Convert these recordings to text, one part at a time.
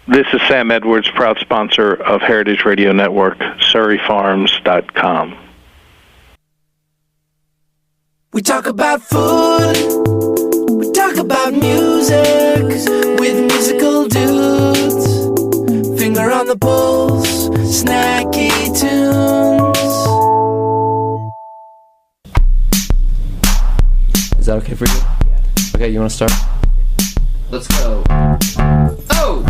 This is Sam Edwards, proud sponsor of Heritage Radio Network, SurreyFarms.com. We talk about food, we talk about music, with musical dudes. Finger on the pulse, Snacky Tunes. Is that okay for you? Okay, you want to start? Let's go. Oh!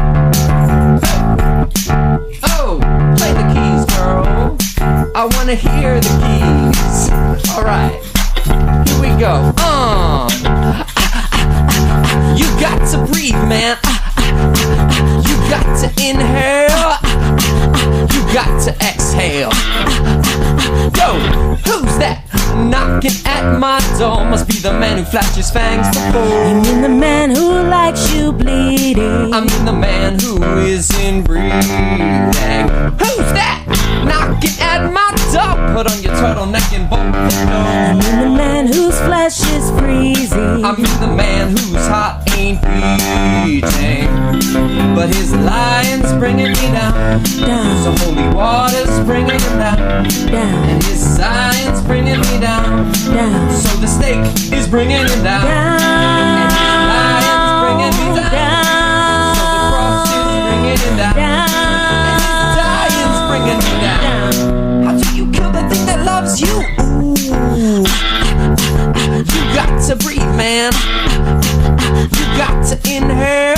Oh! Play the keys, girl. I want to hear the keys. Alright. Here we go. You got to breathe, man. You got to inhale. You got to exhale. Yo, who's that knocking at my door? Must be the man who flashed his fangs before. I mean the man who likes you bleeding. I mean the man who is in breeding. Who's that knocking at my door? Put on your turtleneck and bolt the door. I mean the man whose flesh is freezing. I mean the man whose heart ain't beating, but his lion's bringing me down. So holy water's bringing him down. And his science bringing me down. So the stake is bringing him down. And his lion's bringing me down. So the cross is bringing him down. And his lion's bringing me down. How do you kill the thing that loves you? Ooh. You got to breathe, man. You got to inhale.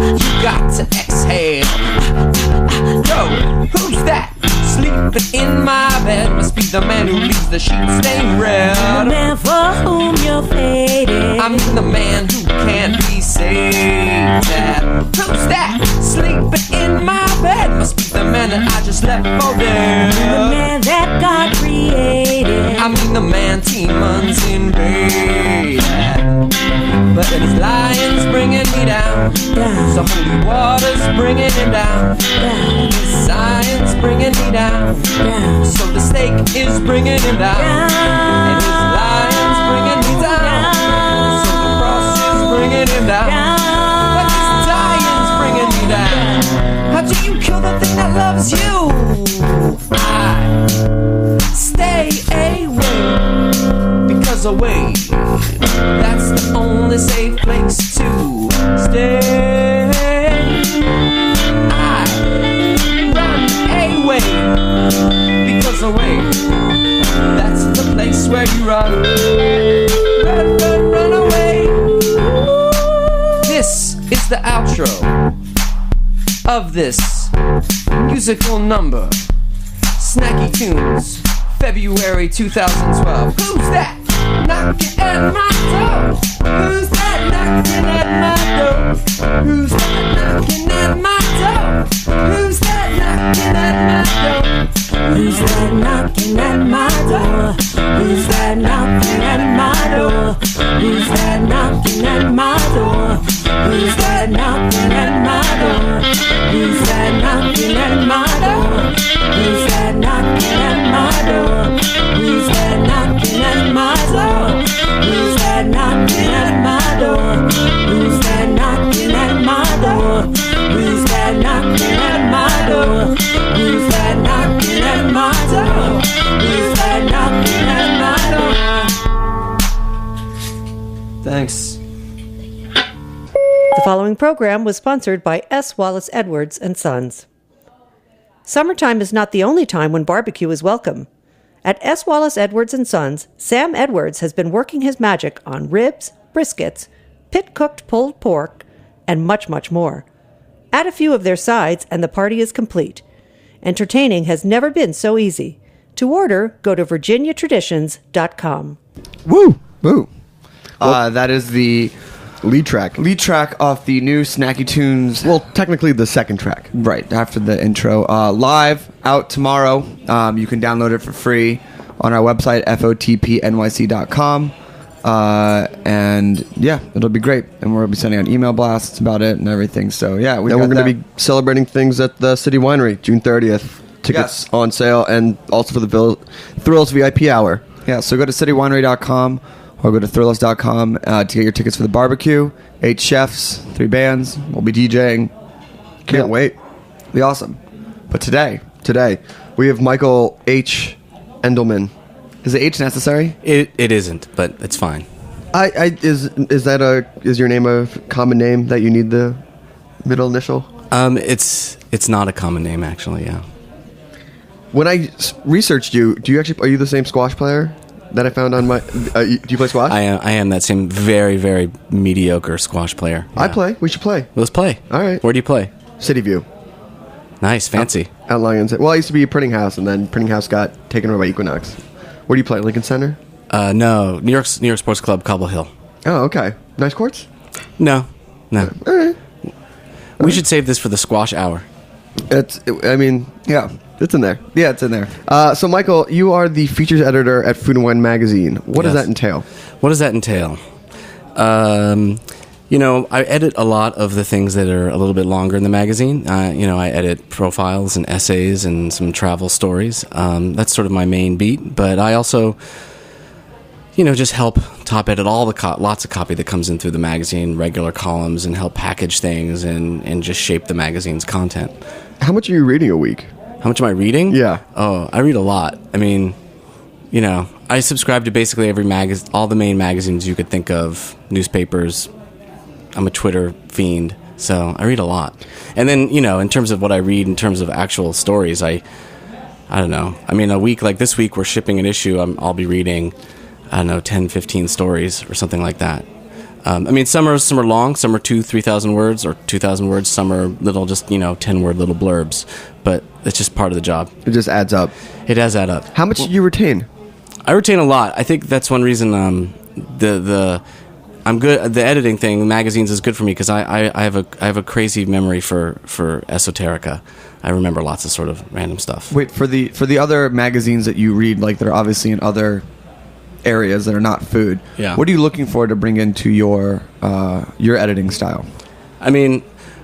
You got to exhale. Yo, who's that sleeping in my bed? Must be the man who leaves the sheets stained red. The man for whom you're faded. I mean the man who can't be saved. Who's that sleeping in my bed? Must be the man that I just left for dead. The man that God created. I mean the man demons invaded. But his lion's bringing me down. So holy water's bringing him down. His science bringing me down. So the stake is bringing him down. And his lion's bringing me down. So the cross is bringing him down. But his lion's bringing me down. How do you kill the thing that loves you? I stay away, because away, that's the only safe place to stay. I run away, because away, that's the place where you run. Run, run, run away. This is the outro of this musical number, Snacky Tunes, February 2012. Who's that knocking at my door? Who's that knocking at my door? Who's that knocking at my door? Who's that knocking at my door? Who's that knocking at my door? Who's that knocking at my door? Who's that knocking at my door? Who's that knocking at my door? Who's that knocking at my door? Who's that knocking at my door? Who's that knocking at my door? Who's that knocking at my door? Who's that knocking at my door? Who's that knocking at my door? Who's that knocking at my door? Who's that knocking at my door? Thanks. The following program was sponsored by S. Wallace Edwards and Sons. Summertime is not the only time when barbecue is welcome. At S. Wallace Edwards and Sons, Sam Edwards has been working his magic on ribs, briskets, pit-cooked pulled pork, and much, much more. Add a few of their sides and the party is complete. Entertaining has never been so easy. To order, go to virginiatraditions.com. Woo! Woo! That is the lead track off the new Snacky Tunes. Well, technically the second track. Right, after the intro. Live, out tomorrow. You can download it for free on our website, fotpnyc.com. And yeah, it'll be great. And we'll be sending out email blasts about it and everything. So yeah, we're going to be celebrating things at the City Winery, June 30th. Tickets on sale, and also for the Thrills VIP Hour. Yeah, so go to citywinery.com or go to thrillers.com to get your tickets for the barbecue. 8 chefs, 3 bands. We'll be DJing. Can't wait. Be awesome. But today, we have Michael H. Endelman. Is the H necessary? It isn't, but it's fine. Is your name a common name that you need the middle initial? It's not a common name, actually. Yeah. When I researched you, are you the same squash player that I found on my? Do you play squash? I am that same very, very mediocre squash player. Yeah. I play. We should play. Let's play. All right. Where do you play? City View. Nice, fancy. Out Lions. Well, I used to be a Printing House, and then Printing House got taken over by Equinox. Where do you play? Lincoln Center? No, New York Sports Club, Cobble Hill. Oh, okay. Nice courts? No. All right. We should save this for the squash hour. It's in there. Yeah, it's in there. So, Michael, you are the features editor at Food and Wine Magazine. What does that entail? What does that entail? I edit a lot of the things that are a little bit longer in the magazine. I edit profiles and essays and some travel stories. That's sort of my main beat. But I also, just help top edit all the lots of copy that comes in through the magazine, regular columns, and help package things and just shape the magazine's content. How much are you reading a week? How much am I reading? Yeah. Oh, I read a lot. I mean, I subscribe to basically every all the main magazines you could think of, newspapers. I'm a Twitter fiend, so I read a lot. And then, in terms of what I read, in terms of actual stories, I don't know. I mean, a week like this week, we're shipping an issue. I'll be reading, 10, 15 stories or something like that. Some are long, some are 2,000-3,000 words or 2,000 words. Some are little, just 10-word little blurbs. But it's just part of the job. It just adds up. It does add up. How much do you retain? I retain a lot. I think that's one reason. I'm good. The editing thing, magazines, is good for me because I have a crazy memory for esoterica. I remember lots of sort of random stuff. Wait, for the other magazines that you read, like that are obviously in other areas that are not food. Yeah. What are you looking for to bring into your editing style? I mean,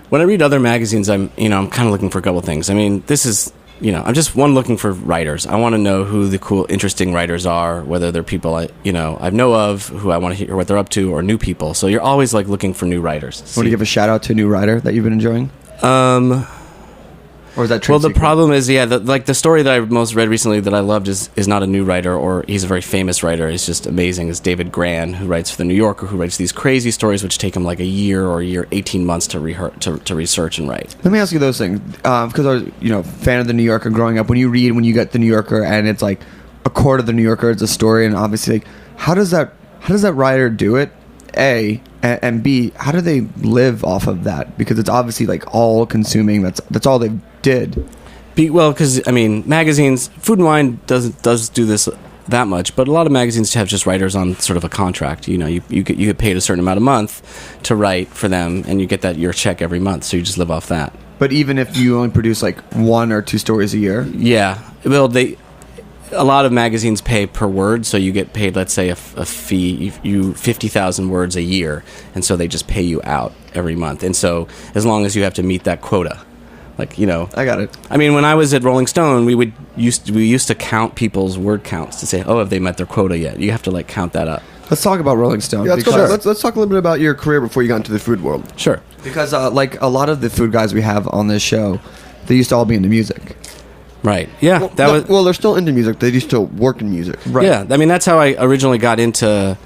when I read other magazines, I'm kind of looking for a couple things. I mean, this is. I'm just looking for writers. I want to know who the cool, interesting writers are, whether they're people I know of, who I want to hear what they're up to, or new people. So you're always looking for new writers. Want to give a shout out to a new writer that you've been enjoying? Or is that the problem is, the story that I most read recently that I loved is not a new writer, or he's a very famous writer. He's just amazing. Is David Gran, who writes for The New Yorker, who writes these crazy stories which take him like a year or 18 months to research and write. Let me ask you those things, because I was fan of The New Yorker growing up. When you get The New Yorker and it's like a quarter of The New Yorker is a story, and obviously how does that writer do it? A, and B, how do they live off of that? Because it's obviously all consuming. That's all they did. Because magazines, Food and Wine does do this that much, but a lot of magazines have just writers on sort of a contract. You get paid a certain amount a month to write for them, and you get your check every month, so you just live off that. But even if you only produce 1 or 2 stories a year, a lot of magazines pay per word, so you get paid, let's say, a fee, you 50,000 words a year, and so they just pay you out every month. And so as long as you have to meet that quota, I got it. I mean, when I was at Rolling Stone, we used to count people's word counts to say, have they met their quota yet? You have to count that up. Let's talk about Rolling Stone. Yeah, let's talk a little bit about your career before you got into the food world. Sure. Because a lot of the food guys we have on this show, they used to all be into music. Right. Yeah. They're still into music. They used to work in music. Right. Yeah. I mean, that's how I originally got into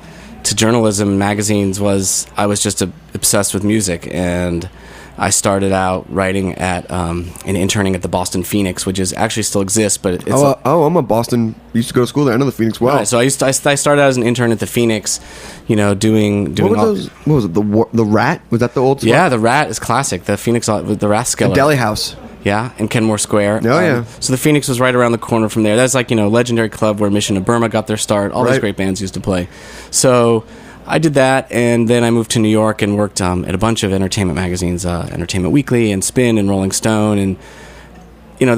journalism. Magazines I was just obsessed with music, and I started out writing at and interning at the Boston Phoenix, which actually still exists, but it's I'm a Boston. Used to go to school there. I know the Phoenix well. Right, so I started out as an intern at the Phoenix, doing. What was it? The Rat? Was that the old? Yeah, the Rat is classic. The Phoenix with the Rathskeller. The Deli House. Yeah, in Kenmore Square. Oh, yeah. So the Phoenix was right around the corner from there. That's legendary club where Mission to Burma got their start. All these great bands used to play. So I did that, and then I moved to New York and worked at a bunch of entertainment magazines, Entertainment Weekly and Spin and Rolling Stone. And,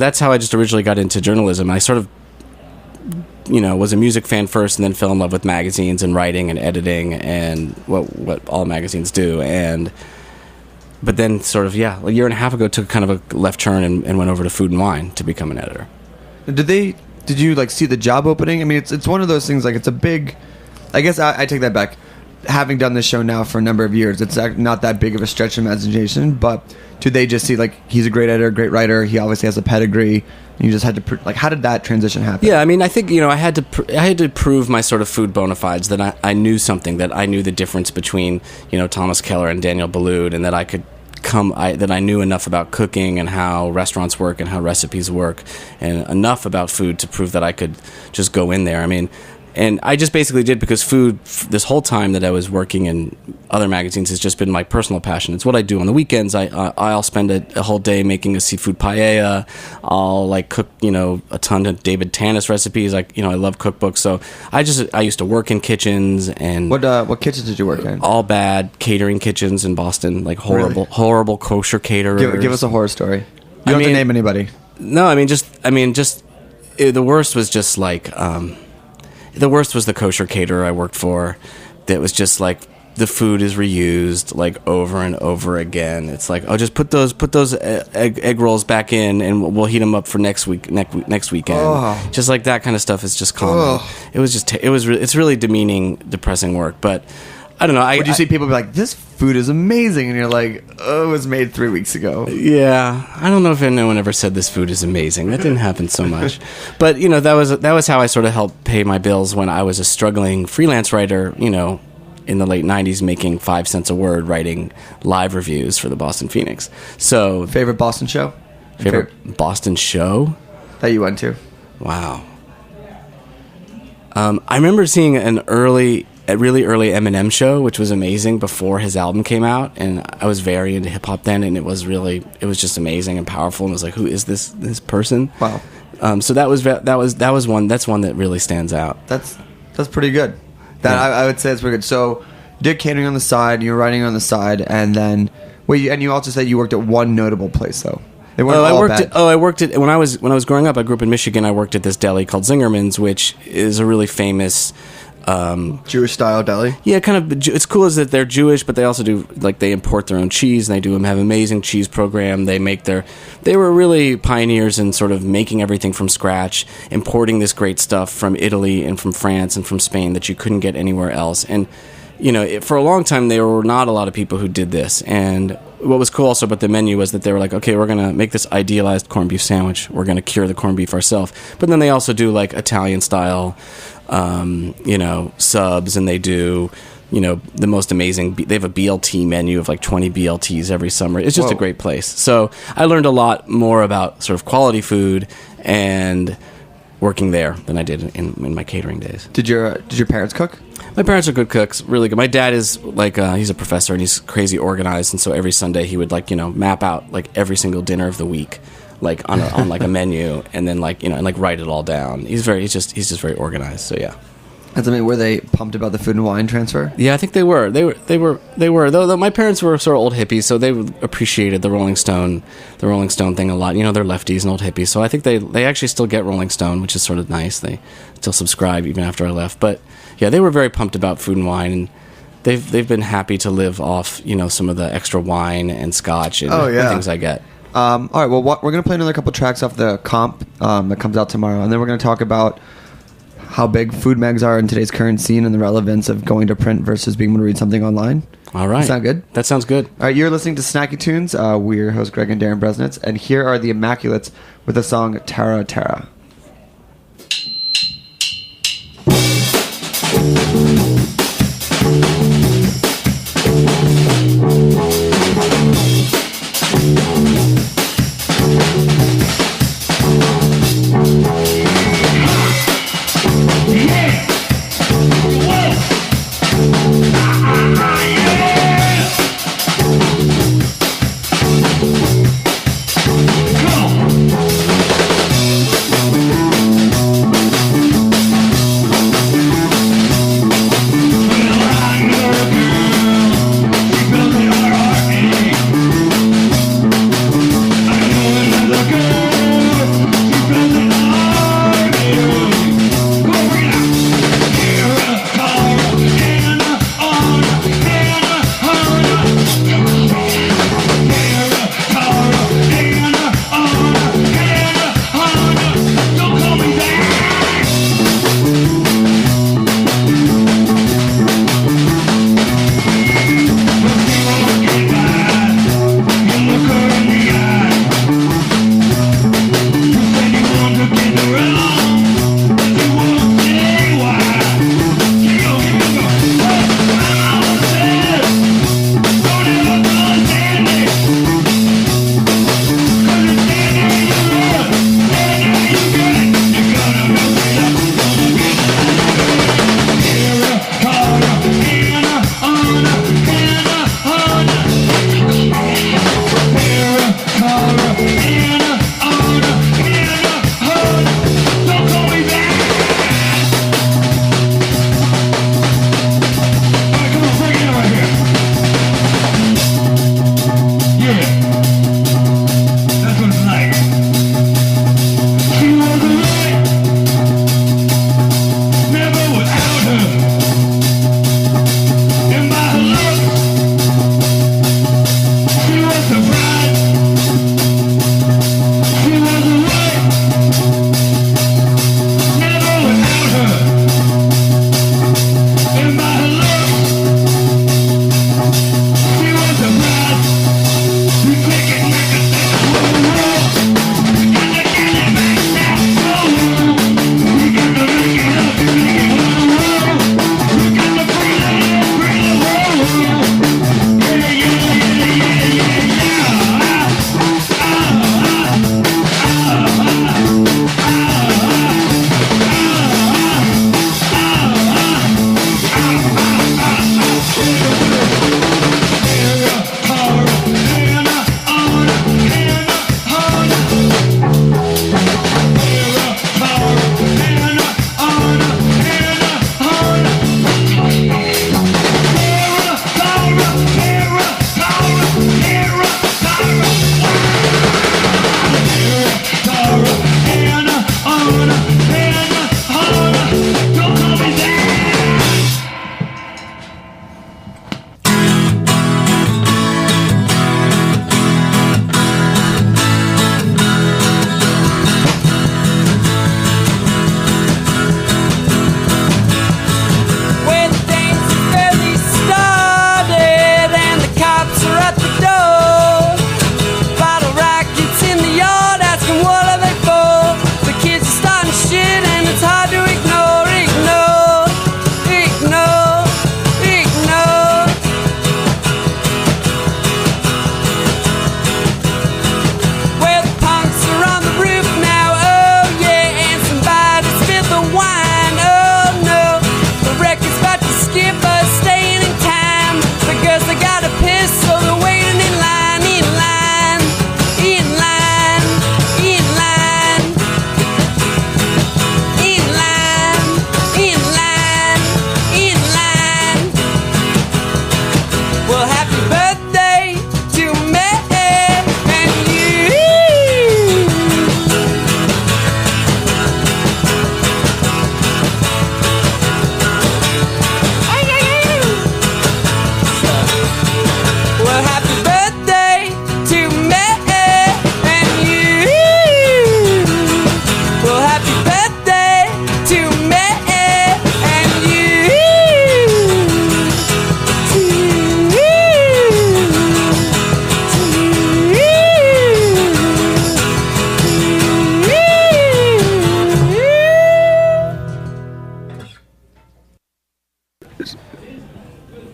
that's how I just originally got into journalism. I sort of, was a music fan first and then fell in love with magazines and writing and editing and what all magazines do. But then sort of, a year and a half ago, took kind of a left turn and went over to Food and Wine to become an editor. Did you see the job opening? I mean, it's one of those things, it's a big, I guess I take that back. having done this show now for a number of years, it's not that big of a stretch of imagination, but do they just see, like, he's a great editor, great writer, he obviously has a pedigree, and you just had to, like, how did that transition happen? Yeah, I mean, I think, I had to prove my sort of food bona fides, that I knew something, that I knew the difference between, Thomas Keller and Daniel Boulud, and that I could that I knew enough about cooking and how restaurants work and how recipes work, and enough about food to prove that I could just go in there. I mean, and I just basically did, because food, this whole time that I was working in other magazines, has just been my personal passion. It's what I do on the weekends. I'll spend a whole day making a seafood paella. I'll cook, a ton of David Tanis recipes. I love cookbooks. So I used to work in kitchens. And what kitchens did you work in? All bad catering kitchens in Boston, horrible kosher caterers. Give us a horror story. You don't have to name anybody. No, the worst was just the worst was the kosher caterer I worked for. That was just the food is reused over and over again. It's just put those egg rolls back in, and we'll heat them up for next weekend. Oh. Just that kind of stuff is just common. Oh. It's really demeaning, depressing work. But I don't know. Would you see people be like, "This food is amazing," and you're like, "Oh, it was made 3 weeks ago." Yeah, I don't know if anyone ever said this food is amazing. That didn't happen so much. But that was how I sort of helped pay my bills when I was a struggling freelance writer. In the late 90s, making 5 cents a word, writing live reviews for the Boston Phoenix. So, favorite Boston show? Favorite Boston show that you went to? Wow. I remember seeing a really early Eminem show, which was amazing, before his album came out, and I was very into hip hop then, and it was just amazing and powerful, and it was like, who is this person? Wow. So that's one that really stands out. That's pretty good. I would say it's pretty good. So you did catering on the side, you were writing on the side, and then and you also said you worked at one notable place though. I worked at when I was growing up. I grew up in Michigan. I worked at this deli called Zingerman's, which is a really famous Jewish style deli. Yeah, kind of. It's cool is that they're Jewish, but they also do they import their own cheese, and they have amazing cheese program. They were really pioneers in sort of making everything from scratch, importing this great stuff from Italy and from France and from Spain that you couldn't get anywhere else. And for a long time there were not a lot of people who did this. And what was cool also about the menu was that they were like, okay, we're gonna make this idealized corned beef sandwich. We're gonna cure the corned beef ourselves. But then they also do Italian style. Subs, and they do, the most amazing. They have a BLT menu of 20 BLTs every summer. It's just a great place. So I learned a lot more about sort of quality food and working there than I did in my catering days. Did your parents cook? My parents are good cooks, really good. My dad is he's a professor and he's crazy organized, and so every Sunday he would map out every single dinner of the week. On a menu, and then write it all down. He's just very organized. So yeah. That's amazing. Were they pumped about the food and wine transfer? Yeah, I think they were. They were. Though my parents were sort of old hippies, so they appreciated the Rolling Stone thing a lot. They're lefties and old hippies, so I think they actually still get Rolling Stone, which is sort of nice. They still subscribe even after I left. But yeah, they were very pumped about food and wine, and they've been happy to live off some of the extra wine and scotch and things I get. All right, well, we're going to play another couple tracks off the comp that comes out tomorrow, and then we're going to talk about how big food mags are in today's current scene and the relevance of going to print versus being able to read something online. All right. Sound good? That sounds good. All right, you're listening to Snacky Tunes. We're your hosts, Greg and Darin Bresnitz, and here are the Immaculates with the song Tara Tara.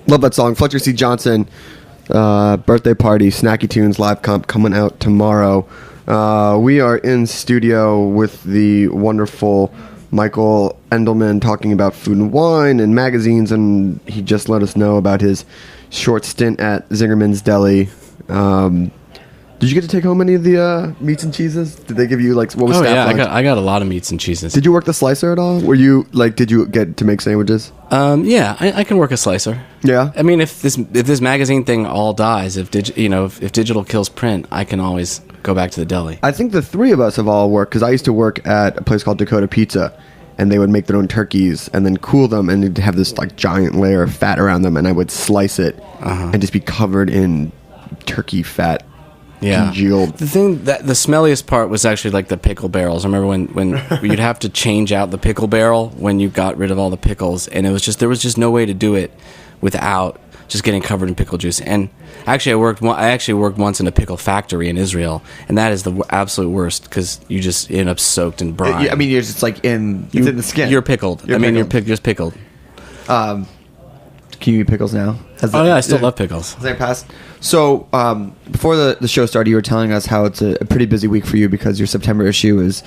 Love that song. Fletcher C. Johnson, birthday party, Snacky Tunes live comp coming out tomorrow. We are in studio with the wonderful Michael Endelman talking about food and wine and magazines, and he just let us know about his short stint at Zingerman's Deli. Did you get to take home any of the meats and cheeses? Did they give you what was staff lunch? I got a lot of meats and cheeses. Did you work the slicer at all? Did you get to make sandwiches? Yeah, I can work a slicer. Yeah. I mean, if this magazine thing all dies, if digital kills print, I can always go back to the deli. I think the three of us have all worked, because I used to work at a place called Dakota Pizza, and they would make their own turkeys and then cool them, and they'd have this giant layer of fat around them, and I would slice it and just be covered in turkey fat. Yeah. Congealed. The thing the smelliest part was actually the pickle barrels. I remember when you'd have to change out the pickle barrel when you got rid of all the pickles, and there was just no way to do it without just getting covered in pickle juice. And actually, I worked once in a pickle factory in Israel, and that is the absolute worst, because you just end up soaked in brine. I mean, you're just it's in the skin. You're pickled. You're just pickled. Can you eat pickles now? I still love pickles. Has that passed? So, before the show started, you were telling us how it's a pretty busy week for you because your September issue is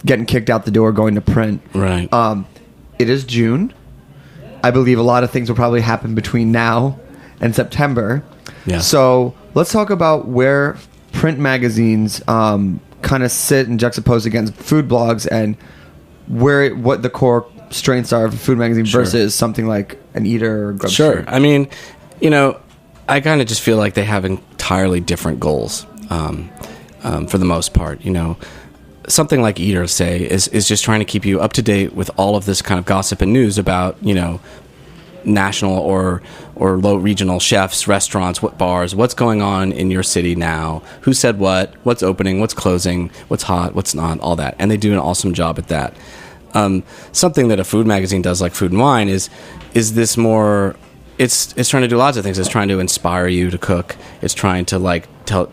getting kicked out the door, going to print. Right. It is June. I believe a lot of things will probably happen between now and September. Yeah. So, let's talk about where print magazines kind of sit and juxtapose against food blogs, and what the core strengths are of a food magazine versus something like an Eater or Grub Sure. Street. I mean, I kind of just feel like they have entirely different goals for the most part. Something like Eater, say, is just trying to keep you up to date with all of this kind of gossip and news about, national or low regional chefs, restaurants, what bars, what's going on in your city now, who said what's opening, what's closing, what's hot, what's not, all that. And they do an awesome job at that. Something that a food magazine does, like Food and Wine, is this more. It's trying to do lots of things. It's trying to inspire you to cook. It's trying to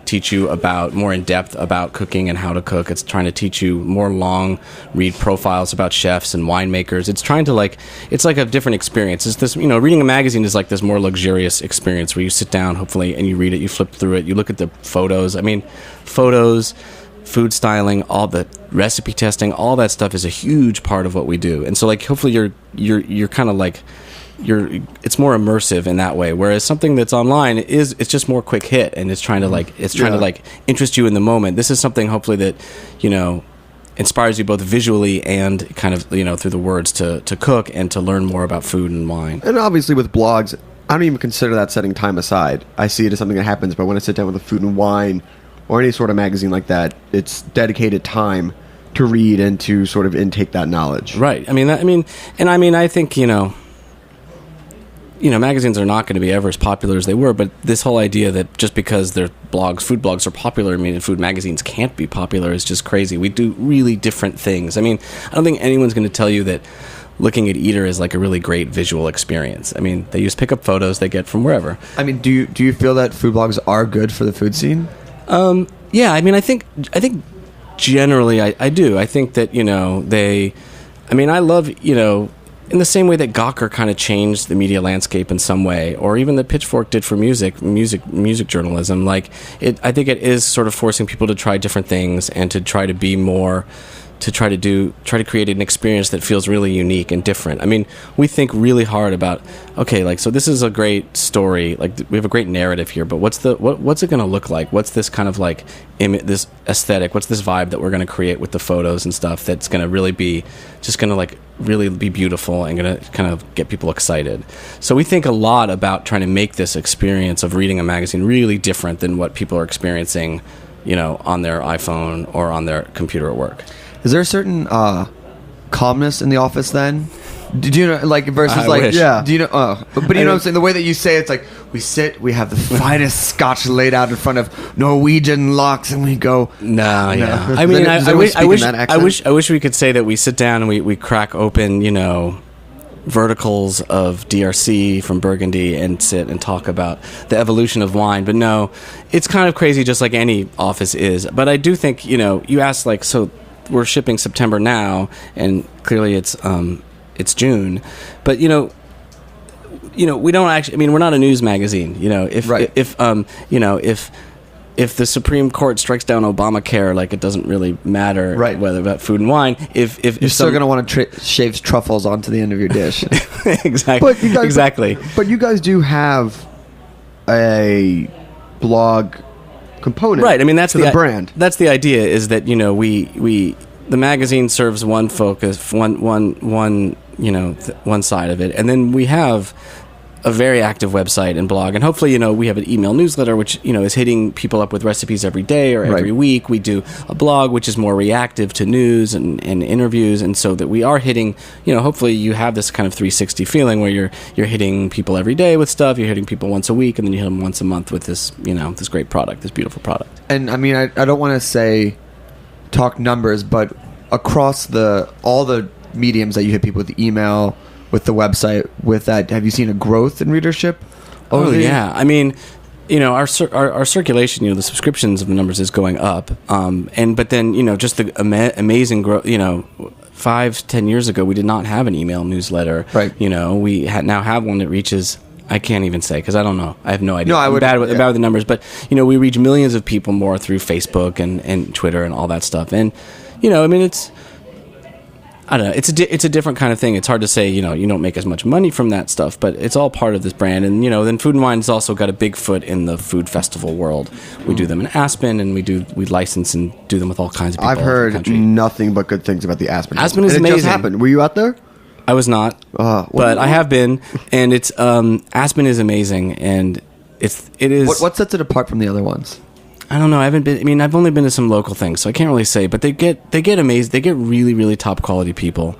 teach you about more in depth about cooking and how to cook. It's trying to teach you more long read profiles about chefs and winemakers. It's trying to it's like a different experience. It's this, reading a magazine is like this more luxurious experience where you sit down, hopefully, and you read it, you flip through it, you look at the photos. I mean, photos, food styling, all the recipe testing, all that stuff is a huge part of what we do. And so hopefully you're kind of it's more immersive in that way, whereas something that's online it's just more quick hit, and it's trying to interest you in the moment. This is something hopefully that inspires you both visually and kind of through the words to cook and to learn more about food and wine. And obviously with blogs, I don't even consider that setting time aside. I see it as something that happens, but when I sit down with a Food and Wine or any sort of magazine like that, it's dedicated time to read and to sort of intake that knowledge. Right. I think magazines are not going to be ever as popular as they were, but this whole idea that just because their food blogs are popular, food magazines can't be popular is just crazy. We do really different things. I don't think anyone's going to tell you that looking at Eater is a really great visual experience. They use pickup photos they get from wherever. Do you feel that food blogs are good for the food scene? Yeah, I think generally I do. I think that, I love, in the same way that Gawker kind of changed the media landscape in some way, or even that Pitchfork did for music journalism. I think it is sort of forcing people to try different things and to try to be more, to try to create an experience that feels really unique and different. We think really hard about, so this is a great story. We have a great narrative here, but what's it going to look like? What's this kind of this aesthetic? What's this vibe that we're going to create with the photos and stuff that's going to really be just going to really be beautiful and going to kind of get people excited? So we think a lot about trying to make this experience of reading a magazine really different than what people are experiencing, on their iPhone or on their computer at work. Is there a certain calmness in the office then? Do you know, versus I wish. Yeah? Do you know? But you know what I'm saying? The way that you say it's we sit, we have the finest scotch laid out in front of Norwegian locks, and we go. No, yeah. I wish we could say that we sit down and we crack open, verticals of DRC from Burgundy and sit and talk about the evolution of wine. But no, it's kind of crazy, just like any office is. But I do think, you asked so. We're shipping September now, and clearly it's June. But we don't actually. I mean, we're not a news magazine. If the Supreme Court strikes down Obamacare, like, it doesn't really matter whether about food and wine. If you're still going to want to shave truffles onto the end of your dish. Exactly. But you guys do have a blog component, right? I mean, that's the brand. That's the idea. Is that the magazine serves one focus, one side of it, and then we have a very active website and blog, and hopefully, we have an email newsletter, which, is hitting people up with recipes every day or every week. We do a blog, which is more reactive to news and interviews, and so that we are hitting, hopefully you have this kind of 360 feeling where you're hitting people every day with stuff, you're hitting people once a week, and then you hit them once a month with this, this great product, this beautiful product. And I mean, I don't want to talk numbers, but across all the mediums that you hit people with, the email, with the website, with that, have you seen a growth in readership? Yeah. I mean, our circulation, the subscriptions of the numbers is going up. But then, just the amazing growth, 5-10 years ago, we did not have an email newsletter. Right. We now have one that reaches, I can't even say, because I don't know. I have no idea. No, I'm bad with the numbers. But, we reach millions of people more through Facebook and Twitter and all that stuff. And, I mean, I don't know. It's a different kind of thing. It's hard to say, you don't make as much money from that stuff, but it's all part of this brand. And, then Food and Wine's also got a big foot in the food festival world. We do them in Aspen, and we license and do them with all kinds of people. I've heard nothing but good things about the Aspen. Aspen is amazing. It just happened. Were you out there? I was not, but I have been, and it's Aspen is amazing, and it is. What sets it apart from the other ones? I don't know. I haven't been. I mean, I've only been to some local things, so I can't really say. But they get amazed. They get really, really top quality people.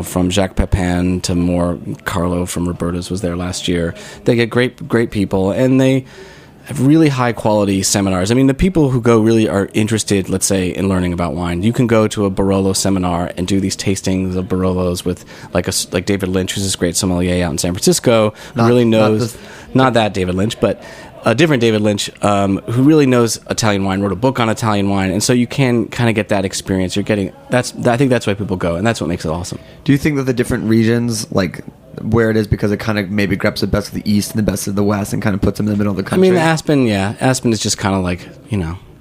From Jacques Pepin to more Carlo from Roberta's was there last year. They get great people, and they have really high quality seminars. I mean, the people who go really are interested, let's say, in learning about wine. You can go to a Barolo seminar and do these tastings of Barolos with like David Lynch, who's this great sommelier out in San Francisco, who really knows not that David Lynch, but a different David Lynch, who really knows Italian wine, wrote a book on Italian wine, and so you can kind of get that experience. I think that's why people go, and that's what makes it awesome. Do you think that the different regions, like where it is, because it kind of maybe grabs the best of the East and the best of the West and kind of puts them in the middle of the country? I mean, Aspen is just kind of like,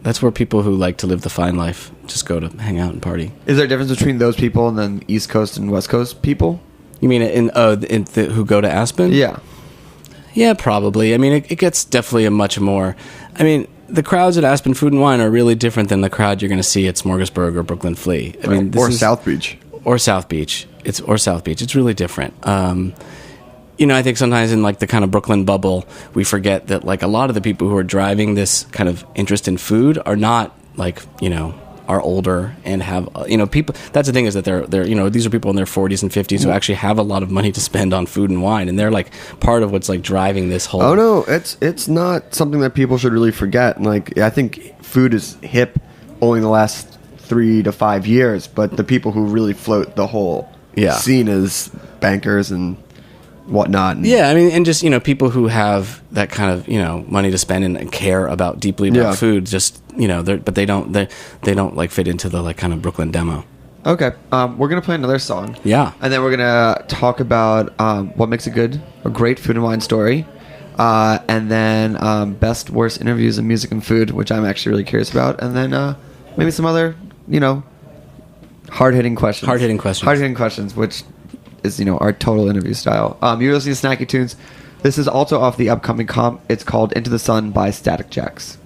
that's where people who like to live the fine life just go to hang out and party. Is there a difference between those people and then East Coast and West Coast people? You mean who go to Aspen? Yeah. Yeah, probably. I mean, it gets definitely a much more... I mean, the crowds at Aspen Food and Wine are really different than the crowd you're going to see at Smorgasburg or Brooklyn Flea. I mean, South Beach. Or South Beach. It's really different. I think sometimes in like the kind of Brooklyn bubble, we forget that like a lot of the people who are driving this kind of interest in food are not like, are older and have people. That's the thing, is that they're these are people in their 40s and 50s who actually have a lot of money to spend on food and wine, and they're like part of what's like driving this whole. Oh no, it's not something that people should really forget. Like, I think food is hip only in the last 3 to 5 years, but the people who really float the whole scene is bankers and whatnot. I mean, and just people who have that kind of money to spend and care deeply about food. Just but they don't like fit into the like kind of Brooklyn demo. Okay, we're gonna play another song. Yeah, and then we're gonna talk about what makes a great food and wine story, and then best worst interviews in music and food, which I'm actually really curious about, and then maybe some other hard hitting questions, which is our total interview style. You're listening to Snacky Tunes. This is also off the upcoming comp. It's called Into the Sun by Static Jacks.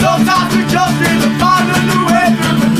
Sometimes we just need to find a new way through the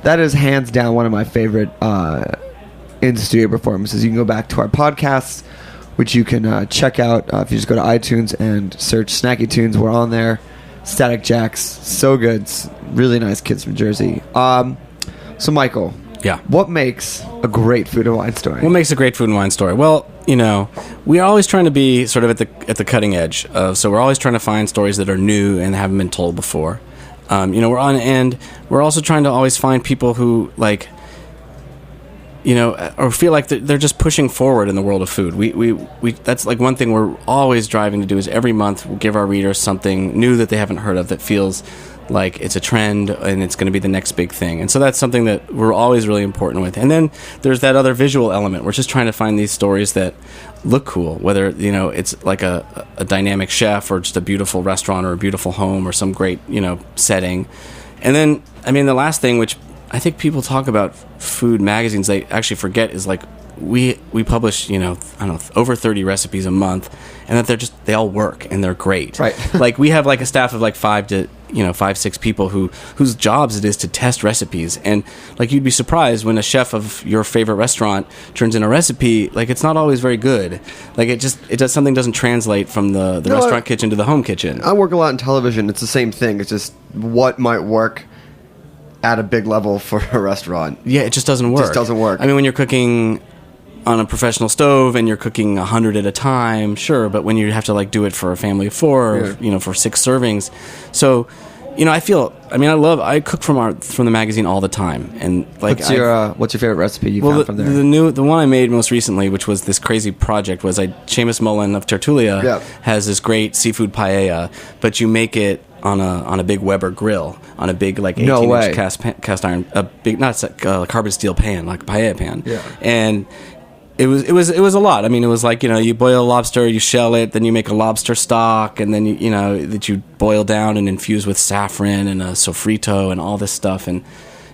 that is hands down one of my favorite in-studio performances. You can go back to our podcasts, which you can check out if you just go to iTunes and search Snacky Tunes. We're on there. Static Jacks, so good. Really nice kids from Jersey. So, Michael, Yeah. what makes a great food and wine story? What makes a great food and wine story? Well, we are always trying to be sort of at the cutting edge. So we're always trying to find stories that are new and haven't been told before. We're also trying to always find people who or feel like they're just pushing forward in the world of food. We that's like one thing we're always driving to do is every month we'll give our readers something new that they haven't heard of that feels like it's a trend and it's going to be the next big thing. And so that's something that we're always really important with. And then there's that other visual element. We're just trying to find these stories that look cool, whether it's like a dynamic chef or just a beautiful restaurant or a beautiful home or some great setting. And then the last thing, which I think people talk about food magazines, they actually forget, is like we publish over 30 recipes a month, and that they all work and they're great. Right. Like we have like a staff of like 5-6 people whose jobs it is to test recipes, and like you'd be surprised when a chef of your favorite restaurant turns in a recipe, like it's not always very good. Like something doesn't translate from the restaurant kitchen to the home kitchen. I work a lot in television. It's the same thing. It's just what might work at a big level for a restaurant. Yeah, it just doesn't work. I mean, when you're cooking on a professional stove and you're cooking 100 at a time, sure, but when you have to like do it for a family of 4 or for 6 servings. So, I cook from the magazine all the time. And like what's your favorite recipe you found from there? The one I made most recently, which was this crazy project, was Seamus Mullen of Tertulia has this great seafood paella, but you make it on a big Weber grill, on a big like 18-inch cast iron, a big carbon steel pan, like a paella pan. Yeah. And it was a lot. I mean, it was like you boil a lobster, you shell it, then you make a lobster stock, and then that you boil down and infuse with saffron and a sofrito and all this stuff, and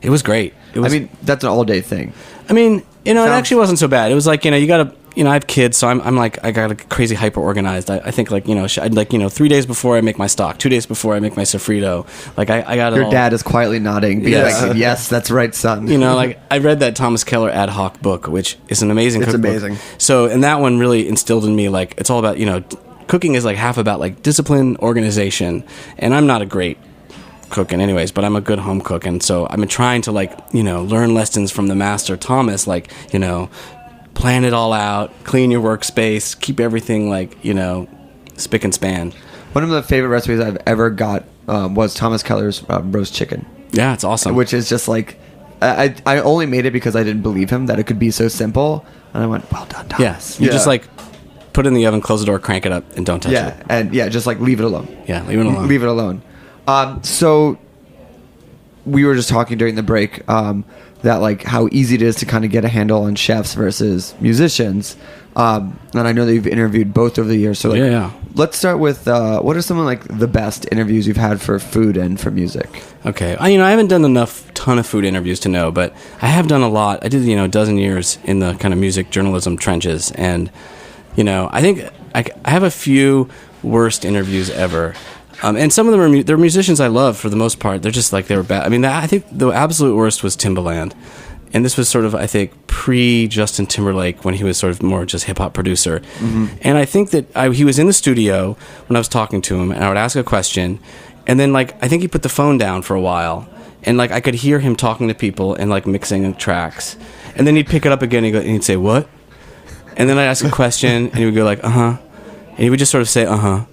it was great. That's an all-day thing. It actually wasn't so bad. It was like you gotta. I have kids, so I'm like, I got a crazy hyper organized. I think like, I'd like, 3 days before I make my stock, 2 days before I make my sofrito. Like I got it. Your dad is quietly nodding, being like, yes, that's right, son. Like I read that Thomas Keller ad hoc book, which is an amazing cookbook. It's amazing. So, and that one really instilled in me, like, it's all about, cooking is like half about like discipline, organization. And I'm not a great cooking anyways, but I'm a good home cook. And so I've been trying to like, learn lessons from the master Thomas, like, plan it all out, clean your workspace, keep everything like, spick and span. One of the favorite recipes I've ever got was Thomas Keller's roast chicken. Yeah, it's awesome. Which is just like, I only made it because I didn't believe him that it could be so simple. And I went, well done, Thomas. Yeah, you just like put it in the oven, close the door, crank it up, and don't touch it. And just like leave it alone. Yeah, leave it alone. Leave it alone. So we were just talking during the break that like how easy it is to kind of get a handle on chefs versus musicians. And I know that you've interviewed both over the years. So let's start with what are some of like the best interviews you've had for food and for music? Okay. I haven't done ton of food interviews to know, but I have done a lot. I did, a dozen years in the kind of music journalism trenches. And, I think I have a few worst interviews ever. And some of them they're musicians I love for the most part. They're just like, they were bad. I think the absolute worst was Timbaland. And this was sort of, I think, pre-Justin Timberlake when he was sort of more just hip-hop producer. Mm-hmm. And I think that he was in the studio when I was talking to him, and I would ask a question. And then, like, I think he put the phone down for a while. And, like, I could hear him talking to people and, like, mixing tracks. And then he'd pick it up again and he'd say, what? And then I'd ask a question, and he would go, like, uh-huh. And he would just sort of say, uh-huh.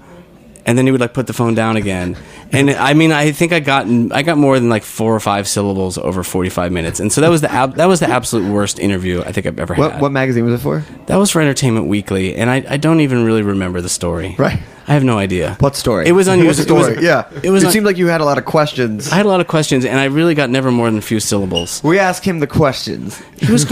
And then he would like put the phone down again. And I think I got more than like 4 or 5 syllables over 45 minutes. And so that was the absolute worst interview I think I've ever had. What magazine was it for? That was for Entertainment Weekly, and I don't even really remember the story. Right. I have no idea. What story? It was unusual. It seemed like you had a lot of questions. I had a lot of questions, and I really got never more than a few syllables. We asked him the questions. He's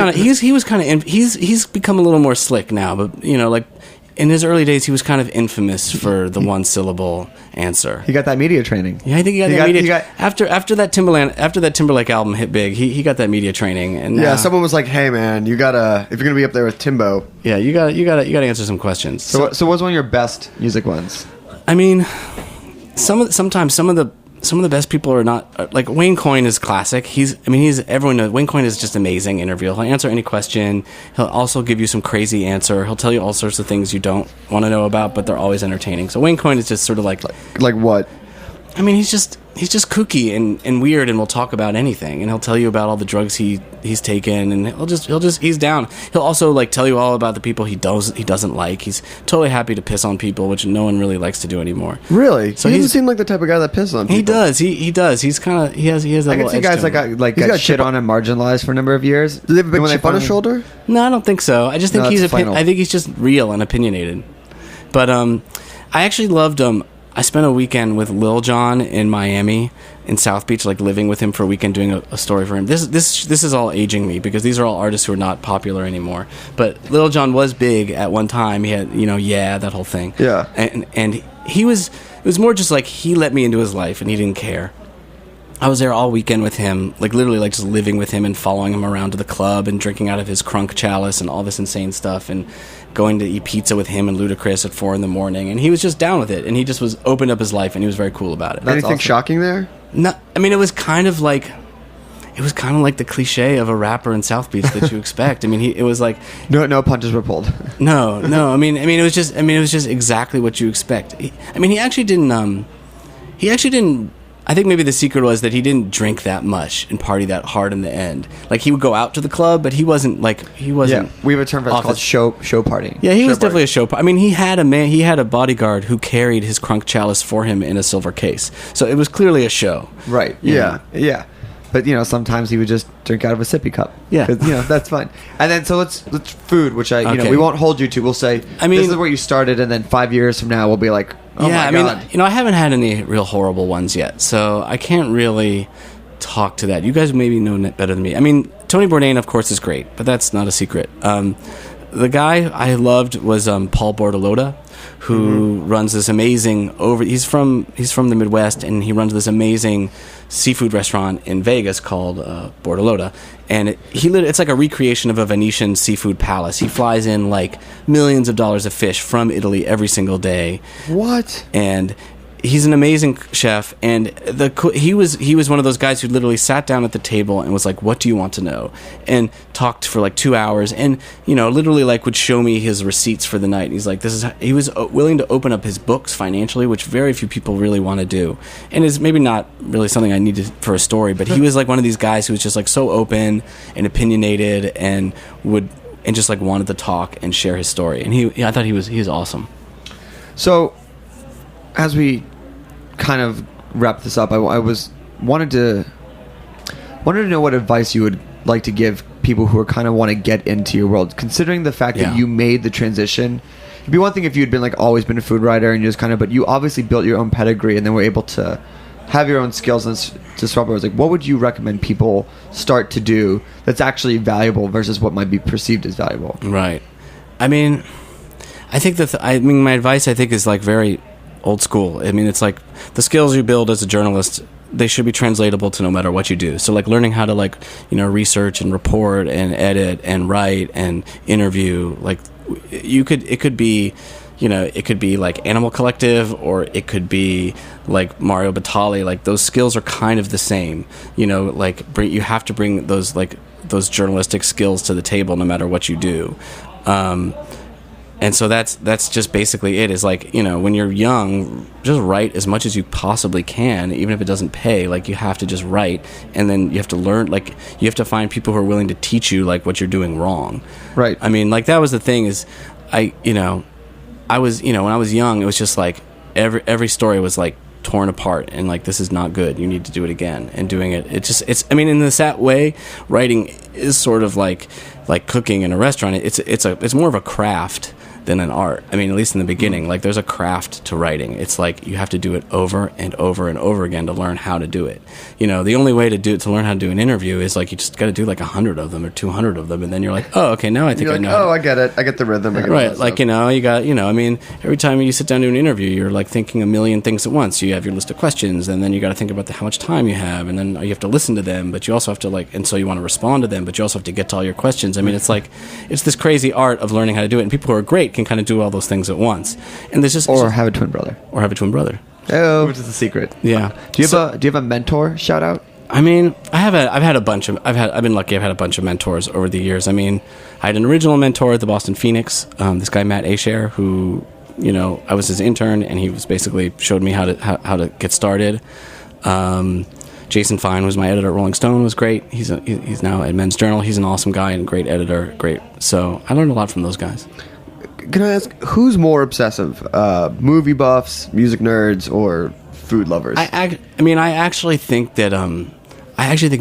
become a little more slick now, but like. In his early days, he was kind of infamous for the one-syllable answer. He got that media training. Yeah, I think he got that media. After that Timberlake album hit big, he got that media training. And someone was like, "Hey, man, you gotta if you're gonna be up there with Timbo, you gotta answer some questions." So what's one of your best music ones? I mean, sometimes some of the some of the best people are not like Wayne Coyne is classic. Everyone knows Wayne Coyne is just amazing interview. He'll answer any question. He'll also give you some crazy answer. He'll tell you all sorts of things you don't want to know about, but they're always entertaining. So Wayne Coyne is just sort of like what? I mean, he's just kooky and weird, and will talk about anything, and he'll tell you about all the drugs he's taken, and he's down. He'll also like tell you all about the people he doesn't like. He's totally happy to piss on people, which no one really likes to do anymore. Really? So he doesn't seem like the type of guy that pisses on people. He does. He does. He's kind of he has that. I can see guys got shit on and marginalized for a number of years. Do they have a big chip on his shoulder? No, I don't think so. I just think I think he's just real and opinionated. But I actually loved I spent a weekend with Lil Jon in Miami, in South Beach, like living with him for a weekend, doing a story for him. This is all aging me because these are all artists who are not popular anymore. But Lil Jon was big at one time. He had, that whole thing. Yeah. And it was more just like he let me into his life and he didn't care. I was there all weekend with him, like literally like just living with him and following him around to the club and drinking out of his crunk chalice and all this insane stuff and going to eat pizza with him and Ludacris at 4 a.m. and he was just down with it and he just opened up his life and he was very cool about it. Anything shocking there? No, I mean it was kind of like the cliche of a rapper in South Beach that you expect. I mean it was like no punches were pulled. No. I mean it was just exactly what you expect. He actually didn't. I think maybe the secret was that he didn't drink that much and party that hard in the end. Like he would go out to the club, but he wasn't. Yeah, we have a term for it called show partying. Yeah, he was definitely a show. I mean, he had a bodyguard who carried his crunk chalice for him in a silver case. So it was clearly a show. Right. Yeah. But sometimes he would just drink out of a sippy cup. Yeah. That's fine. And then so let's food, which we won't hold you to. We'll say this is where you started, and then 5 years from now we'll be like, oh my God. I haven't had any real horrible ones yet, so I can't really talk to that. You guys maybe know better than me. I mean, Tony Bourdain, of course, is great, but that's not a secret. The guy I loved was Paul Bortolotta, who runs this amazing he's from the Midwest, and he runs this amazing seafood restaurant in Vegas called Bortolotta, and it's like a recreation of a Venetian seafood palace. He flies in like millions of dollars of fish from Italy every single day. What? And he's an amazing chef, and he was one of those guys who literally sat down at the table and was like, "What do you want to know?" and talked for like 2 hours, and literally like would show me his receipts for the night. And he's like, he was willing to open up his books financially, which very few people really want to do, and is maybe not really something I needed for a story. But he was like one of these guys who was just like so open and opinionated and just like wanted to talk and share his story. And I thought he was awesome. So, as we kind of wrap this up, I wanted to know what advice you would like to give people who are kind of want to get into your world, considering the fact that you made the transition. It'd be one thing if you had been like always been a food writer and you just but you obviously built your own pedigree and then were able to have your own skills and disrupt. I was like, what would you recommend people start to do that's actually valuable versus what might be perceived as valuable? Right. I mean, I think my advice is like very old school. I mean, it's like the skills you build as a journalist, they should be translatable to no matter what you do. So like learning how to research and report and edit and write and interview, like it could be like Animal Collective, or it could be like Mario Batali. Like those skills are kind of the same, you have to bring those journalistic skills to the table no matter what you do. And so that's just basically it. Is like, when you're young, just write as much as you possibly can, even if it doesn't pay. Like you have to just write, and then you have to learn. Like you have to find people who are willing to teach you like what you're doing wrong. Right. I mean, like that was the thing. Is I was when I was young, it was just like every story was like torn apart and like, this is not good, you need to do it again. And doing it, in the sad way, writing is sort of like cooking in a restaurant. It's more of a craft than an art. I mean, at least in the beginning, like there's a craft to writing. It's like you have to do it over and over and over again to learn how to do it. The only way to learn how to do an interview is like you just got to do like 100 of them or 200 of them, and then you're like, oh, okay, now I think I know. Oh, I get it. I get the rhythm. Right, like you got I mean, every time you sit down to an interview, you're like thinking a million things at once. You have your list of questions, and then you got to think about how much time you have, and then you have to listen to them, but you also have to and so you want to respond to them, but you also have to get to all your questions. I mean, it's this crazy art of learning how to do it, and people who are great can kind of do all those things at once. And there's just have a twin brother. Or have a twin brother. Oh, which is a secret. Yeah. Do you have a mentor shout out? I mean, I've been lucky. I've had a bunch of mentors over the years. I mean, I had an original mentor at the Boston Phoenix, this guy Matt Asher, who, I was his intern, and he was basically showed me how to get started. Jason Fine was my editor at Rolling Stone. Was great. He's now at Men's Journal. He's an awesome guy and great editor. Great. So I learned a lot from those guys. Can I ask, who's more obsessive? Movie buffs, music nerds, or food lovers? I actually think that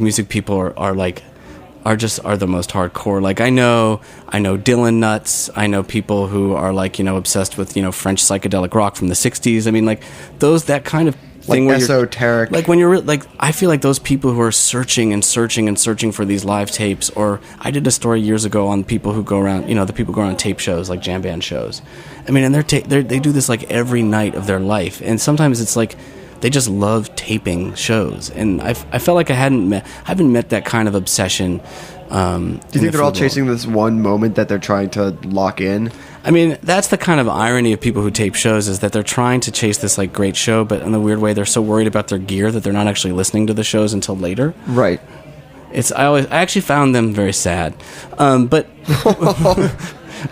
music people are the most hardcore. Like I know Dylan nuts. I know people who are obsessed with French psychedelic rock from the '60s. I mean, like that kind of thing, like where esoteric. Like when you're I feel like those people who are searching and searching and searching for these live tapes. Or I did a story years ago on people who go around, the people who go around tape shows, like jam band shows. I mean, and they do this like every night of their life, and sometimes it's like they just love taping shows. And I felt like I haven't met that kind of obsession. Do you think they're all chasing this one moment that they're trying to lock in? I mean, that's the kind of irony of people who tape shows, is that they're trying to chase this like great show, but in a weird way, they're so worried about their gear that they're not actually listening to the shows until later. Right. I actually found them very sad, but.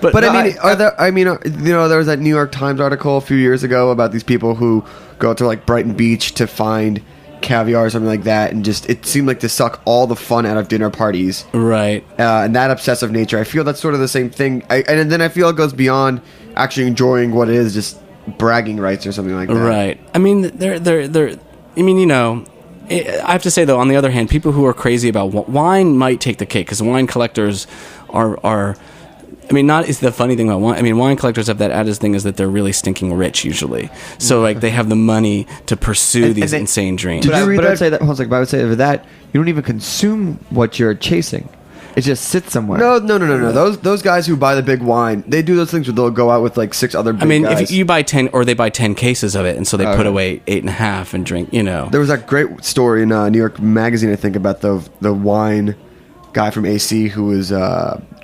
But no, there was that New York Times article a few years ago about these people who go to like Brighton Beach to find caviar or something like that, and just it seemed like to suck all the fun out of dinner parties. Right. And that obsessive nature, I feel that's sort of the same thing. And then I feel it goes beyond actually enjoying what it is, just bragging rights or something like that. Right. I mean, I have to say though, on the other hand, people who are crazy about wine might take the cake, because wine collectors are. I mean, not is the funny thing about wine. I mean, wine collectors have that added thing, is that they're really stinking rich usually. So like they have the money to pursue these insane dreams. Did you read that? I would say that. Hold on a second, but I would say over that you don't even consume what you're chasing. It just sits somewhere. No. Those guys who buy the big wine, they do those things where they'll go out with like 6 other big guys. If you buy 10, or they buy 10 cases of it, and so they put away 8.5 and drink. There was that great story in New York Magazine, I think, about the wine guy from AC who was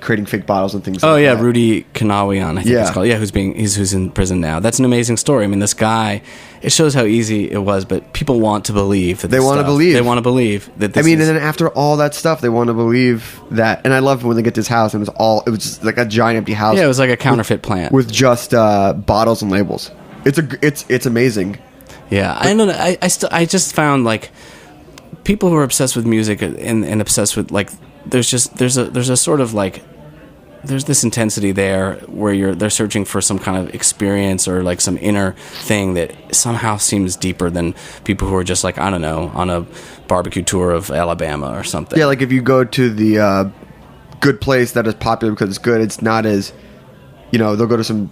creating fake bottles and things. Oh yeah, Rudy Kanawian, I think it's called. Yeah, who's in prison now. That's an amazing story. I mean, this guy. It shows how easy it was, but people want to believe that. They want to believe that. This and then after all that stuff, they want to believe that. And I love when they get to his house, and it was just like a giant empty house. Yeah, it was like a counterfeit plant with just bottles and labels. It's amazing. Yeah, I don't know. I just found like people who are obsessed with music and obsessed with like. There's a sort of like there's this intensity there where they're searching for some kind of experience or like some inner thing that somehow seems deeper than people who are just like, I don't know, on a barbecue tour of Alabama or something. Yeah, like if you go to the good place that is popular because it's good, it's not as, they'll go to some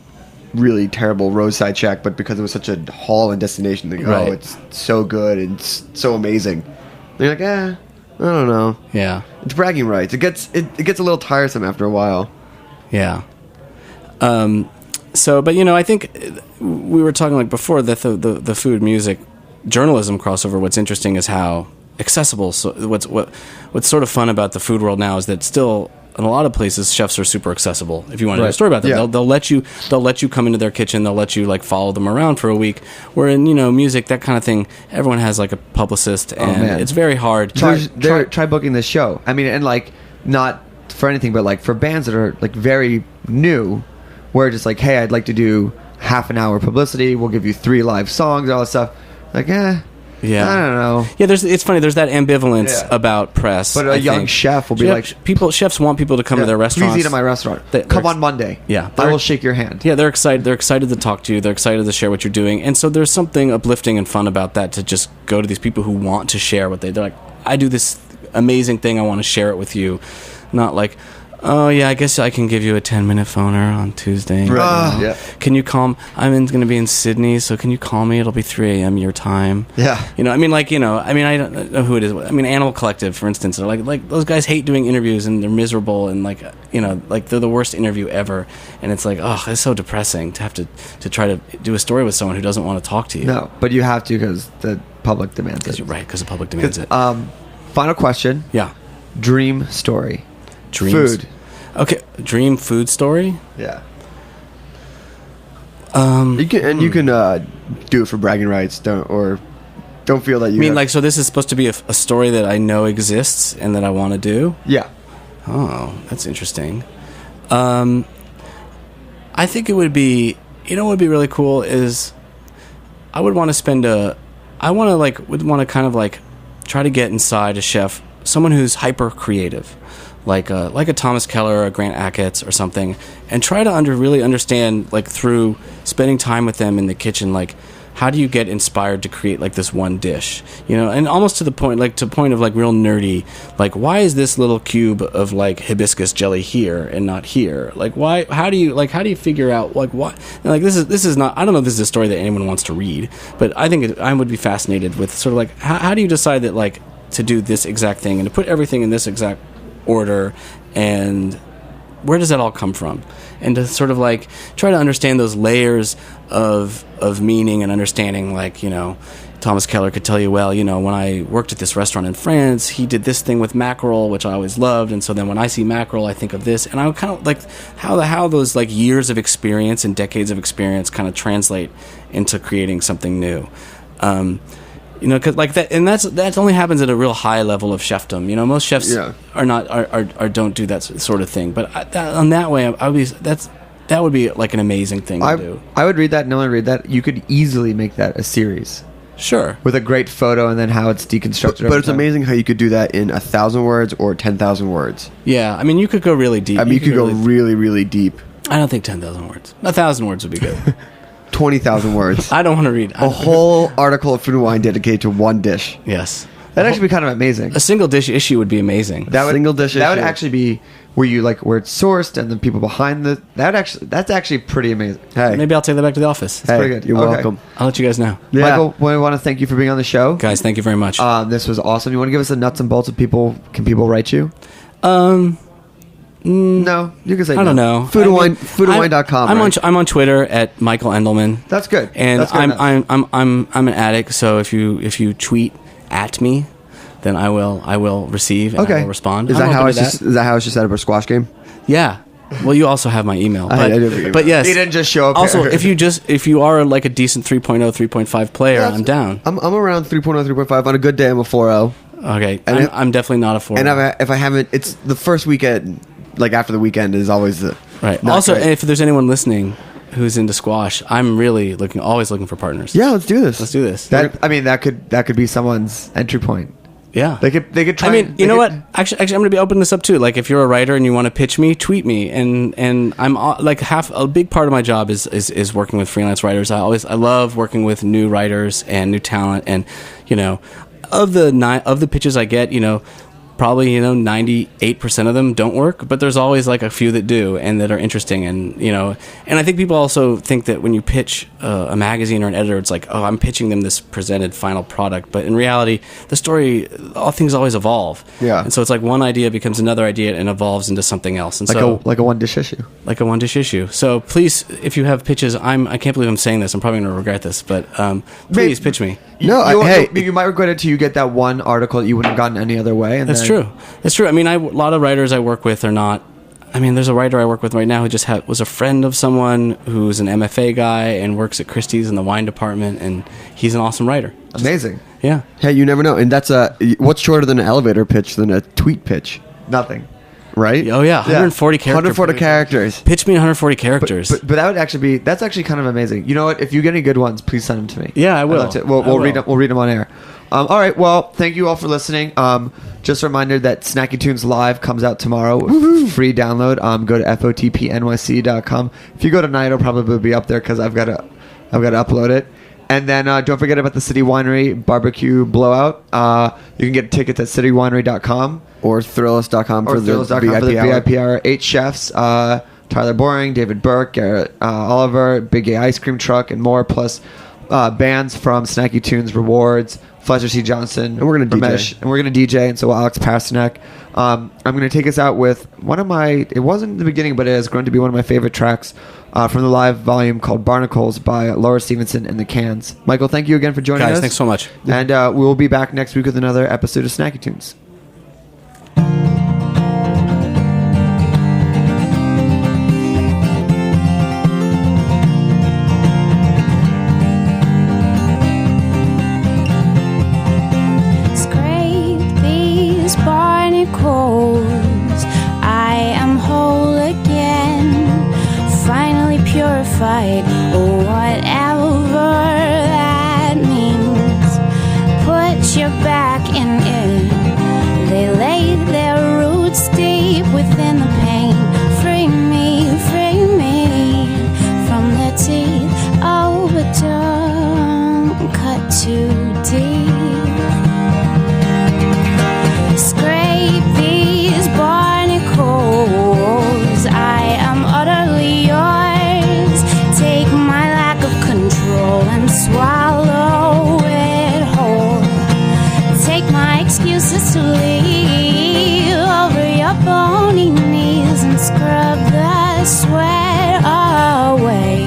really terrible roadside shack, but because it was such a haul and destination, they go, right. Oh, it's so good and it's so amazing. And you're like, I don't know. Yeah. It's bragging rights. It gets a little tiresome after a while. Yeah. But I think we were talking like before that the food music journalism crossover. What's interesting is how accessible. So what's sort of fun about the food world now is that still in a lot of places chefs are super accessible. If you want to do a story about them, yeah. they'll let you come into their kitchen. They'll let you like follow them around for a week. Where in music, that kind of thing, everyone has like a publicist, and it's very hard. Try booking this show. I mean, and like not for anything, but like for bands that are like very new, where just like, hey, I'd like to do half an hour publicity. We'll give you 3 live songs, all that stuff. Like, yeah, I don't know. Yeah, it's funny. There's that ambivalence about press. But a young chef will be chefs want people to come to their restaurants. Please eat at my restaurant. Come on Monday. Yeah, I will shake your hand. Yeah, they're excited. They're excited to talk to you. They're excited to share what you're doing. And so there's something uplifting and fun about that, to just go to these people who want to share what they're like. I do this amazing thing. I want to share it with you. Not like, oh yeah, I guess I can give you a 10-minute phoner on Tuesday. Right. Yeah. Can you call? I'm going to be in Sydney, so can you call me? It'll be 3 a.m. your time. Yeah. I don't know who it is. I mean, Animal Collective, for instance, are like those guys hate doing interviews, and they're miserable, and like they're the worst interview ever. And it's like, oh, it's so depressing to have to try to do a story with someone who doesn't want to talk to you. No, but you have to because the public demands it. Right, because the public demands it. Final question. Yeah. Dream story. Dreams. Food. Okay, dream food story. Yeah. You can do it for bragging rights. Don't feel that you. I mean, like, so this is supposed to be a story that I know exists and that I want to do. Yeah. Oh, that's interesting. I think it would be, what would be really cool is I would want to would want to kind of like try to get inside a chef, someone who's hyper creative, like a Thomas Keller or a Grant Achatz or something, and try to really understand, like, through spending time with them in the kitchen, like, how do you get inspired to create like this one dish, and almost to the point, like to point of like real nerdy, like, why is this little cube of like hibiscus jelly here and not here? Like, why? How do you figure out like what? And, like, this is not. I don't know if this is a story that anyone wants to read, but I think I would be fascinated with sort of like how do you decide that, like, to do this exact thing and to put everything in this exact order, and where does that all come from? And to sort of like try to understand those layers of meaning and understanding, like, Thomas Keller could tell you, well, when I worked at this restaurant in France, he did this thing with mackerel, which I always loved, and so then when I see mackerel, I think of this, and I kind of like how those like years of experience and decades of experience kind of translate into creating something new. Because like that, and that only happens at a real high level of chefdom. Most chefs are not don't do that sort of thing. But on that way, that would be like an amazing thing to do. I would read that. No one read that. You could easily make that a series. Sure. With a great photo and then how it's deconstructed. But it's amazing how you could do that in 1,000 words or 10,000 words. Yeah, I mean, you could go really deep. I mean, you could go really, really deep. I don't think 10,000 words. 1,000 words would be good. 20,000 words. I don't want to read a whole article of Food and Wine dedicated to one dish. Yes, that'd actually be kind of amazing. A single dish issue would be amazing. That would actually be where it's sourced and the people behind that's actually pretty amazing. Hey, maybe I'll take that back to the office. It's pretty good. You're welcome. I'll let you guys know. Yeah. Michael, we want to thank you for being on the show, guys. Thank you very much. This was awesome. You want to give us the nuts and bolts of people? Can people write you? No, you can say I don't know. Foodandwine.com. I'm on Twitter at Michael Endelman. That's good. And that's good I'm an addict. So if you tweet at me, then I will receive and I will respond. Is that how it's just set up a squash game? Yeah. Well, you also have my email, but yes, he didn't just show up. Also, if you are like a decent 3.0, 3.5 player, I'm down. I'm around 3.0, 3.5. On a good day, I'm a 4.0. Okay, and I'm definitely not a 4.0. And if I haven't, it's the first weekend. Like after the weekend is always the right. Also, great. If there's anyone listening who's into squash, I'm really always looking for partners. Yeah, let's do this. That could be someone's entry point. Yeah, they could try. I mean, you know what? Actually, I'm going to be opening this up too. Like, if you're a writer and you want to pitch me, tweet me. And I'm like a big part of my job is working with freelance writers. I love working with new writers and new talent. And of the pitches I get, probably 98% of them don't work, but there's always like a few that do and that are interesting. And and I think people also think that when you pitch a magazine or an editor, it's like, oh, I'm pitching them this presented final product, but in reality all things always evolve. And so it's like one idea becomes another idea and evolves into something else. And like a one dish issue. So please, if you have pitches, I can't believe I'm saying this, I'm probably going to regret this, but please pitch me. You might regret it till you get that one article that you wouldn't have gotten any other way. And That's true. I mean, a lot of writers I work with are not. I mean, there's a writer I work with right now who just was a friend of someone who's an MFA guy and works at Christie's in the wine department, and he's an awesome writer. Amazing. Yeah. Hey, you never know. And that's what's shorter than an elevator pitch than a tweet pitch? Nothing. Right? Oh yeah, 140 characters. 140 characters. Pitch me 140 characters. But that would that's actually kind of amazing. You know what? If you get any good ones, please send them to me. Yeah, I will. We'll read them. We'll read them on air. All right. Well, thank you all for listening. Just a reminder that Snacky Tunes Live comes out tomorrow. Free download. Go to fotpnyc.com. If you go tonight, it'll probably be up there because I've got to upload it. And then don't forget about the City Winery Barbecue Blowout. You can get tickets at citywinery.com. Or Thrillist.com for the VIP hour. 8 chefs, Tyler Boring, David Burke, Garrett Oliver, Big A Ice Cream Truck, and more, plus bands from Snacky Tunes Rewards, Fletcher C. Johnson, and we're going to DJ. And we're going to DJ, and so Alex Pasternak. I'm going to take us out with one of my, it wasn't in the beginning, but it has grown to be one of my favorite tracks from the live volume called Barnacles by Laura Stevenson and the Cans. Michael, thank you again for joining us. Guys, thanks so much. And we'll be back next week with another episode of Snacky Tunes. fight, or whatever that means. Put your back in it. They laid their roots deep within the pain. Free me from their teeth. Oh, but don't cut too deep. Scrape these barnacles. I am utterly yours. Take my lack of control and swallow it whole. Take my excuses to leave over your bony knees and scrub the sweat away.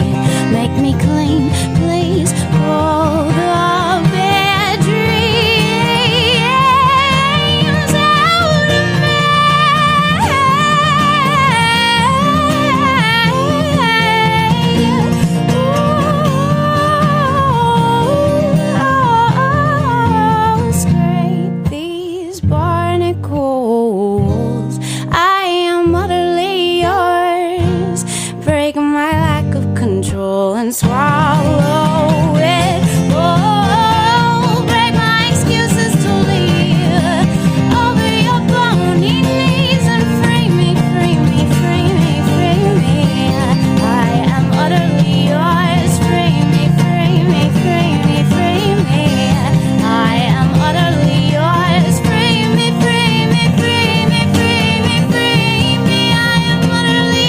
Make me clean, please. Pull the bad dreams out of me. Scrape these barnacles. I am utterly yours. Break my lack of control and swallow it. Oh, break my excuses to leave over your bony knees and free me. I am utterly yours. Free me. I am utterly yours. Free me. I am utterly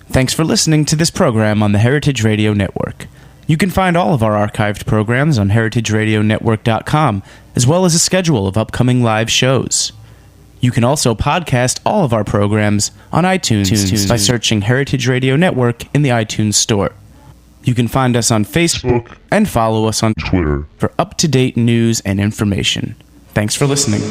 Thanks for listening to this program on the Heritage Radio Network. You can find all of our archived programs on heritageradionetwork.com, as well as a schedule of upcoming live shows. You can also podcast all of our programs on iTunes by searching Heritage Radio Network in the iTunes Store. You can find us on Facebook and follow us on Twitter for up-to-date news and information. Thanks for listening.